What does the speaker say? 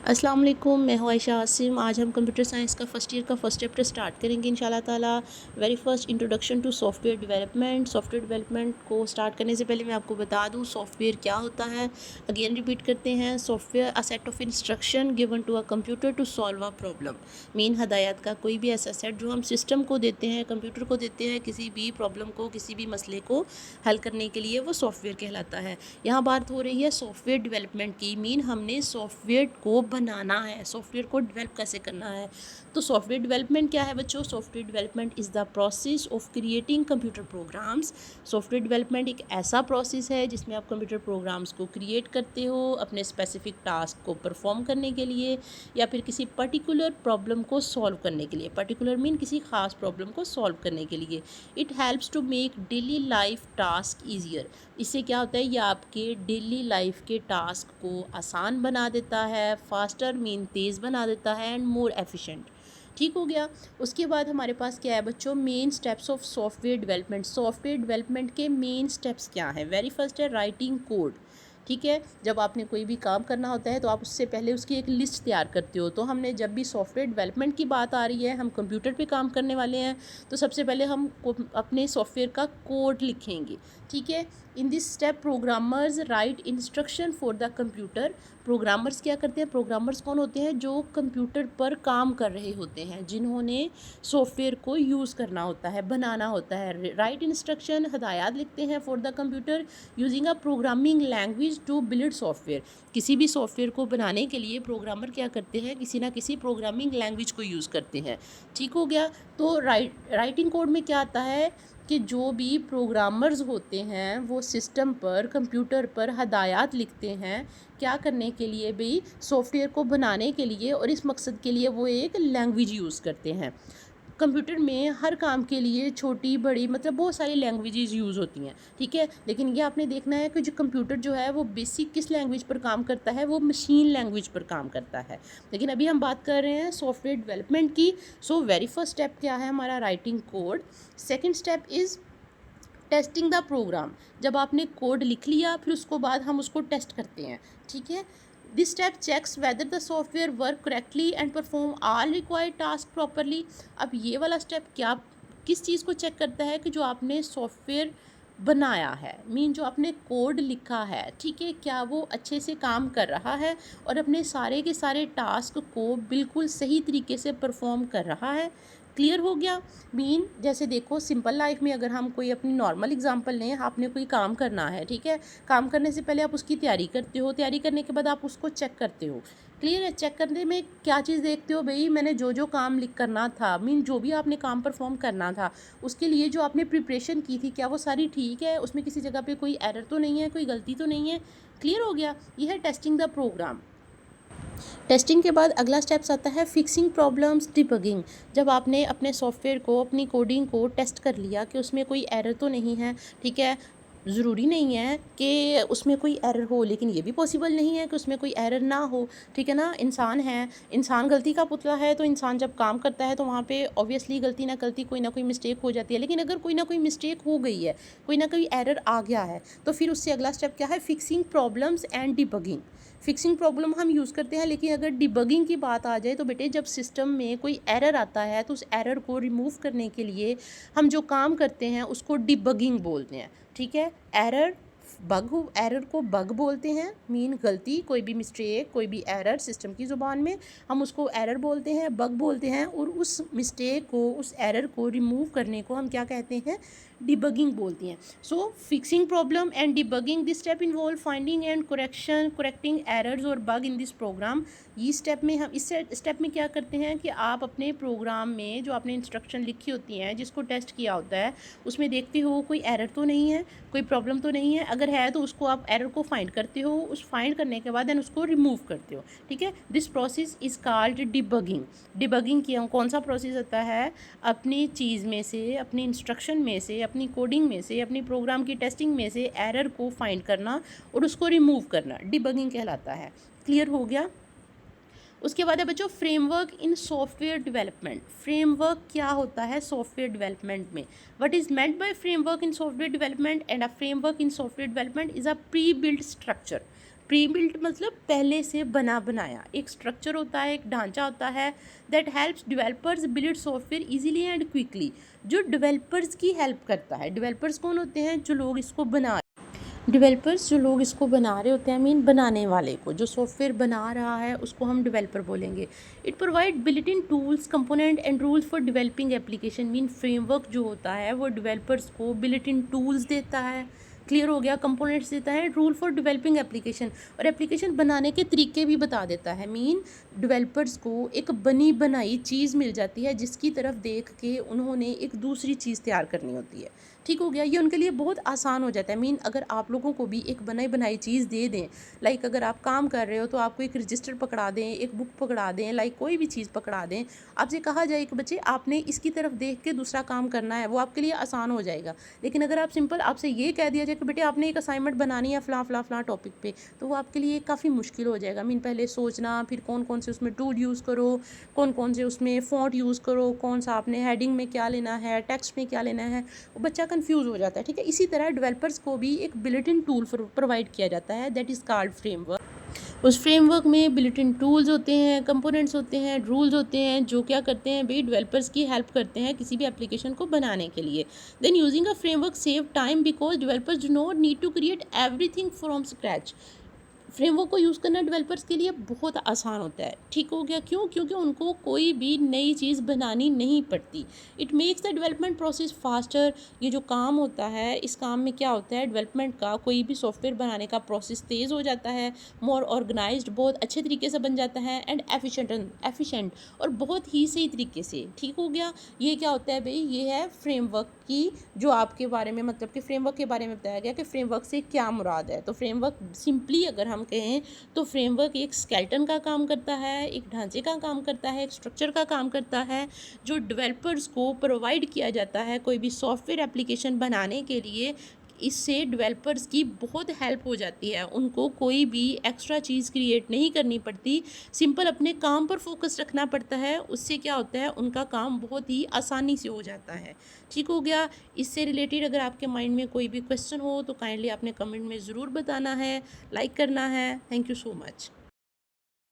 अस्सलाम वालेकुम, मैं हूँ आयशा आसिम। आज हम कंप्यूटर साइंस का फ़र्स्ट ईयर का फ़र्स्ट चैप्टर स्टार्ट करेंगे इंशाल्लाह ताला। Very first introduction to software development. Software development को स्टार्ट करने से पहले मैं आपको बता दूँ सॉफ्टवेयर क्या होता है। अगेन रिपीट करते हैं, software a set of instruction given to a computer to solve a problem. Main हदायत का कोई भी ऐसा सेट जो हम सिस्टम को देते हैं, कंप्यूटर को देते हैं, किसी भी प्रॉब्लम को, किसी भी मसले को हल करने के लिए, वो सॉफ्टवेयर कहलाता है। यहाँ बात हो रही है सॉफ्टवेयर डेवलपमेंट की। मीन हमने सॉफ्टवेयर को बनाना है, सॉफ्टवेयर को डेवलप कैसे करना है। तो सॉफ्टवेयर डेवलपमेंट क्या है बच्चों? Software development is the process of creating computer programs. Software development एक ऐसा प्रोसेस है जिसमें आप कंप्यूटर प्रोग्राम्स को क्रिएट करते हो अपने स्पेसिफिक टास्क को परफॉर्म करने के लिए, या फिर किसी पर्टिकुलर प्रॉब्लम को सॉल्व करने के लिए। पर्टिकुलर मीन किसी खास प्रॉब्लम को सॉल्व करने के लिए। It helps to make daily life task easier. इससे क्या होता है, ये आपके डेली लाइफ के टास्क को आसान बना देता है, फास्टर मीन तेज़ बना देता है, एंड मोर एफिशिएंट। ठीक हो गया। उसके बाद हमारे पास क्या है बच्चों? Main steps of software development. Software development के मेन स्टेप्स क्या हैं? वेरी फर्स्ट है राइटिंग कोड। ठीक है, जब आपने कोई भी काम करना होता है तो आप उससे पहले उसकी एक लिस्ट तैयार करते हो। तो हमने जब भी सॉफ्टवेयर डेवलपमेंट की बात आ रही है, हम कंप्यूटर पे काम करने वाले हैं, तो सबसे पहले हम अपने सॉफ्टवेयर का कोड लिखेंगे। ठीक है, in this step programmers right instruction for the computer. Programmers क्या करते हैं? प्रोग्रामर्स कौन होते हैं? जो कंप्यूटर पर काम कर रहे होते हैं, जिन्होंने सॉफ्टवेयर को यूज़ करना होता है, बनाना होता है। राइट इंस्ट्रक्शन हदायत लिखते हैं for the computer using a programming language to build software. किसी भी सॉफ्टवेयर को बनाने के लिए प्रोग्रामर क्या करते हैं? किसी ना किसी प्रोग्रामिंग लैंग्वेज को यूज़ करते हैं। ठीक हो गया। तो राइटिंग कोड में क्या आता है कि जो भी प्रोग्रामर्स होते हैं वो सिस्टम पर, कंप्यूटर पर हदायत लिखते हैं क्या करने के लिए भाई? सॉफ्टवेयर को बनाने के लिए, और इस मकसद के लिए वो एक लैंग्वेज यूज़ करते हैं। कंप्यूटर में हर काम के लिए छोटी बड़ी मतलब बहुत सारी लैंग्वेजेस यूज़ होती हैं। ठीक है, लेकिन ये आपने देखना है कि जो कंप्यूटर जो है वो बेसिक किस लैंग्वेज पर काम करता है? वो मशीन लैंग्वेज पर काम करता है। लेकिन अभी हम बात कर रहे हैं सॉफ्टवेयर डेवलपमेंट की। सो वेरी फर्स्ट स्टेप क्या है हमारा? Writing code. Second step is testing the program. जब आपने कोड लिख लिया, फिर उसको बाद हम उसको टेस्ट करते हैं। ठीक है, this step checks whether the software work correctly and perform all required task properly. अब ये वाला स्टेप क्या किस चीज़ को चेक करता है? कि जो आपने सॉफ्टवेयर बनाया है, मीन जो आपने कोड लिखा है, ठीक है, क्या वो अच्छे से काम कर रहा है और अपने सारे के सारे टास्क को बिल्कुल सही तरीके से परफॉर्म कर रहा है। क्लियर हो गया। मीन जैसे देखो सिंपल लाइफ में अगर हम कोई अपनी नॉर्मल एग्जांपल लें, आपने कोई काम करना है, ठीक है, काम करने से पहले आप उसकी तैयारी करते हो, तैयारी करने के बाद आप उसको चेक करते हो। क्लियर है? चेक करने में क्या चीज़ देखते हो भाई? मैंने जो जो काम लिख करना था, मीन जो भी आपने काम परफॉर्म करना था, उसके लिए जो आपने प्रिपरेशन की थी, क्या वो सारी ठीक है? उसमें किसी जगह पे कोई एरर तो नहीं है, कोई गलती तो नहीं है? क्लियर हो गया। ये है टेस्टिंग द प्रोग्राम। टेस्टिंग के बाद अगला स्टेप्स आता है फिक्सिंग प्रॉब्लम्स, डिबगिंग। जब आपने अपने सॉफ्टवेयर को, अपनी कोडिंग को टेस्ट कर लिया कि उसमें कोई एरर तो नहीं है, ठीक है, ज़रूरी नहीं है कि उसमें कोई एरर हो, लेकिन ये भी पॉसिबल नहीं है कि उसमें कोई एरर ना हो। ठीक है ना, इंसान है, इंसान गलती का पुतला है, तो इंसान जब काम करता है तो वहाँ पे ऑब्वियसली गलती ना गलती कोई ना कोई मिस्टेक हो जाती है। लेकिन अगर कोई ना कोई मिस्टेक हो गई है, कोई ना कोई एरर आ गया है, तो फिर उससे अगला स्टेप क्या है? Fixing problems and debugging. Fixing problem हम यूज़ करते हैं, लेकिन अगर डिबगिंग की बात आ जाए तो बेटे जब सिस्टम में कोई एरर आता है तो उस एरर को रिमूव करने के लिए हम जो काम करते हैं उसको डिबगिंग बोलते हैं। ठीक है, एरर को बग बोलते हैं, मीन गलती, कोई भी मिस्टेक, कोई भी एरर सिस्टम की ज़ुबान में हम उसको एरर बोलते हैं, बग बोलते हैं, और उस मिस्टेक को, उस एरर को रिमूव करने को हम क्या कहते हैं? डिबगिंग बोलते हैं। So fixing problem and debugging, this step involve finding and correcting errors और बग इन दिस प्रोग्राम। इस स्टेप में क्या करते हैं कि आप अपने प्रोग्राम में जो आपने इंस्ट्रक्शन लिखी होती हैं, जिसको टेस्ट किया होता है, उसमें देखते हो कोई एरर तो नहीं है, कोई प्रॉब्लम तो नहीं है। अगर है तो उसको आप एरर को फाइंड करते हो, उस फाइंड करने के बाद देन उसको रिमूव करते हो। ठीक है, this process is called debugging. Debugging की कौन सा प्रोसेस होता है? अपनी चीज़ में से, अपनी इंस्ट्रक्शन में से, अपनी कोडिंग में से, अपनी प्रोग्राम की टेस्टिंग में से एरर को फाइंड करना और उसको रिमूव करना डिबगिंग कहलाता है। क्लियर हो गया। उसके बाद है बच्चों framework in software development. Framework क्या होता है सॉफ्टवेयर डेवलपमेंट में? What is meant by framework in software development? And a framework in software development is a pre built structure. Pre built मतलब पहले से बना बनाया, एक स्ट्रक्चर होता है, एक ढांचा होता है that helps developers build software easily and quickly, जो डेवलपर्स की हेल्प करता है। डेवलपर्स कौन होते हैं? जो लोग इसको बना डेवलपर्स जो लोग इसको बना रहे होते हैं, मीन बनाने वाले को, जो सॉफ्टवेयर बना रहा है उसको हम डेवलपर बोलेंगे। It provide built in tools, component and rules for developing application, mean framework जो होता है वो डेवलपर्स को बिल्ट इन टूल्स देता है, क्लियर हो गया, कंपोनेंट्स देता है, रूल फॉर डेवलपिंग एप्लीकेशन, और एप्लीकेशन बनाने के तरीके भी बता देता है। मीन डेवलपर्स को एक बनी बनाई चीज़ मिल जाती है जिसकी तरफ देख के उन्होंने एक दूसरी चीज़ तैयार करनी होती है, ठीक हो गया। ये उनके लिए बहुत आसान हो जाता है। मीन अगर आप लोगों को भी एक बनाई बनाई चीज़ दे दें, लाइक अगर आप काम कर रहे हो तो आपको एक रजिस्टर पकड़ा दें, एक बुक पकड़ा दें, लाइक कोई भी चीज़ पकड़ा दें, आपसे कहा जाए कि बच्चे आपने इसकी तरफ देख के दूसरा काम करना है, वो आपके लिए आसान हो जाएगा। लेकिन अगर आप सिंपल आपसे ये कह दिया जाए कि बेटे आपने एक असाइनमेंट बनानी है फ़लाँ फ़लाँ फ़लाँ टॉपिक पे, तो वो आपके लिए काफ़ी मुश्किल हो जाएगा। मीन पहले सोचना, फिर कौन कौन से उसमें टूल यूज़ करो, कौन कौन से उसमें फ़ॉन्ट यूज़ करो, कौन सा आपने हेडिंग में क्या लेना है, टेक्स्ट में क्या लेना है, वो बच्चा कन्फ्यूज़ हो जाता है, ठीक है। इसी तरह डेवलपर्स को भी एक बिल्ट इन टूल प्रोवाइड किया जाता है दैट इज़ कॉल्ड फ्रेमवर्क। उस फ्रेमवर्क में बिल्ट इन टूल्स होते हैं, कंपोनेंट्स होते हैं, रूल्स होते हैं, जो क्या करते हैं भाई, डेवलपर्स की हेल्प करते हैं किसी भी एप्लीकेशन को बनाने के लिए। Then using a framework save time because developers do not need to create everything from scratch. Framework को यूज़ करना डेवलपर्स के लिए बहुत आसान होता है, ठीक हो गया। क्यों? क्योंकि उनको कोई भी नई चीज़ बनानी नहीं पड़ती। It makes the development process faster. ये जो काम होता है, इस काम में क्या होता है, डेवलपमेंट का कोई भी सॉफ्टवेयर बनाने का प्रोसेस तेज़ हो जाता है, मोर ऑर्गेनाइज्ड, बहुत अच्छे तरीके से बन जाता है, एंड एफिशिएंट और बहुत ही सही तरीके से, ठीक हो गया। ये क्या होता है भाई, ये है फ्रेमवर्क की जो आपके बारे में, मतलब कि फ्रेमवर्क के बारे में बताया गया कि फ्रेमवर्क से क्या मुराद है। तो फ्रेमवर्क सिंपली अगर हम कहें तो फ्रेमवर्क एक स्केलेटन का काम करता है, एक ढांचे का काम करता है, एक स्ट्रक्चर का काम करता है, जो डेवलपर्स को प्रोवाइड किया जाता है कोई भी सॉफ्टवेयर एप्लीकेशन बनाने के लिए। इससे डेवलपर्स की बहुत हेल्प हो जाती है, उनको कोई भी एक्स्ट्रा चीज़ क्रिएट नहीं करनी पड़ती, सिंपल अपने काम पर फोकस रखना पड़ता है। उससे क्या होता है, उनका काम बहुत ही आसानी से हो जाता है, ठीक हो गया। इससे रिलेटेड अगर आपके माइंड में कोई भी क्वेश्चन हो तो काइंडली आपने कमेंट में ज़रूर बताना है, लाइक करना है। Thank you so much.